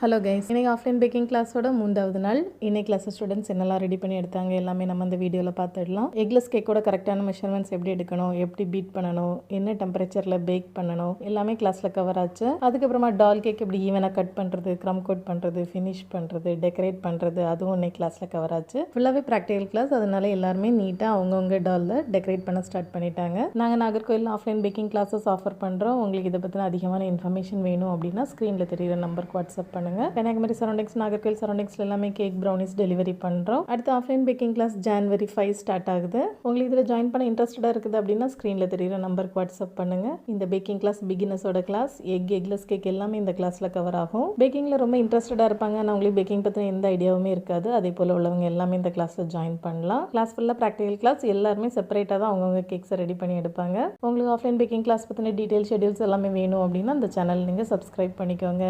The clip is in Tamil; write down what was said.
ஹலோ கைஸ், இன்னைக்கு ஆஃப்லைன் பேக்கிங் கிளாஸோட 3வது நாள். இன்னைக்கு கிளாஸ் ஸ்டூடெண்ட்ஸ் என்னெல்லாம் ரெடி பண்ணி எடுத்தாங்க எல்லாமே நம்ம இந்த வீடியோவில் பார்த்துடலாம். எக்லெஸ் கேக்கோட கரெக்டான மெஷர்மெண்ட்ஸ் எப்படி எடுக்கணும், எப்படி பீட் பண்ணணும், என்ன டெம்பரேச்சரில் பேக் பண்ணணும் எல்லாமே கிளாஸில் கவர் ஆச்சு. அதுக்கப்புறமா டால் கேக் எப்படி ஈவனாக கட் பண்ணுறது, க்ரம் கோட் பண்ணுறது, ஃபினிஷ் பண்ணுறது, டெக்கரேட் பண்ணுறது அதுவும் இன்னைக்கு கிளாஸில் கவர் ஆச்சு. ஃபுல்லாகவே ப்ராக்டிகல் கிளாஸ், அதனால எல்லாருமே நீட்டாக அவங்கவுங்க டாலில் டெக்கரேட் பண்ண ஸ்டார்ட் பண்ணிட்டாங்க. நாங்கள் Nagercoil offline baking classes offer பண்ணுறோம். உங்களுக்கு இதை பற்றின அதிகமான இன்ஃபர்மேஷன் வேணும் அப்படின்னா ஸ்க்ரீனில் தெரியுற நம்பருக்கு வாட்ஸ்அப் பண்ணுங்க. கன்னியாகுமரி சரௌண்டிங்ஸ், நாகர்கோயில் சரௌண்டிங்ஸ்ல எல்லாமே கேக் ப்ரௌனிஸ் டெலிவரி பண்றோம். அடுத்து offline baking class January 5 start ஆகுது. உங்களுக்கு இதில் ஜாயின் பண்ண இன்ட்ரெஸ்டடா இருக்குது அப்படின்னா ஸ்க்ரீன்ல தெரியுற நம்பருக்கு வாட்ஸ்அப் பண்ணுங்க. இந்த பேக்கிங் கிளாஸ் பிகினர்ஸோட கிளாஸ். எக்லெஸ் கேக் எல்லாமே இந்த கிளாஸ்ல கவர் ஆகும். பேக்கிங்ல ரொம்ப இன்ட்ரெஸ்டடா இருப்பாங்க, ஆனால் உங்களுக்கு பேக்கிங் பற்றின எந்த ஐடியாவுமே இருக்காது, அதே போல உள்ளவங்க எல்லாமே இந்த கிளாஸ்ல ஜாயின் பண்ணலாம். கிளாஸ் ஃபுல்லாக ப்ராக்டிகல் கிளாஸ், எல்லாருமே செப்பரேட்டாக தான் அவங்கவுங்க கேக்ஸை ரெடி பண்ணி எடுப்பாங்க. உங்களுக்கு ஆஃப்லைன் பேக்கிங் கிளாஸ் பற்றின டீடைல் ஷெடியூல்ஸ் எல்லாமே வேணும் அப்படின்னா அந்த சேனல் நீங்கள் சப்ஸ்கிரைப் பண்ணிக்கோங்க.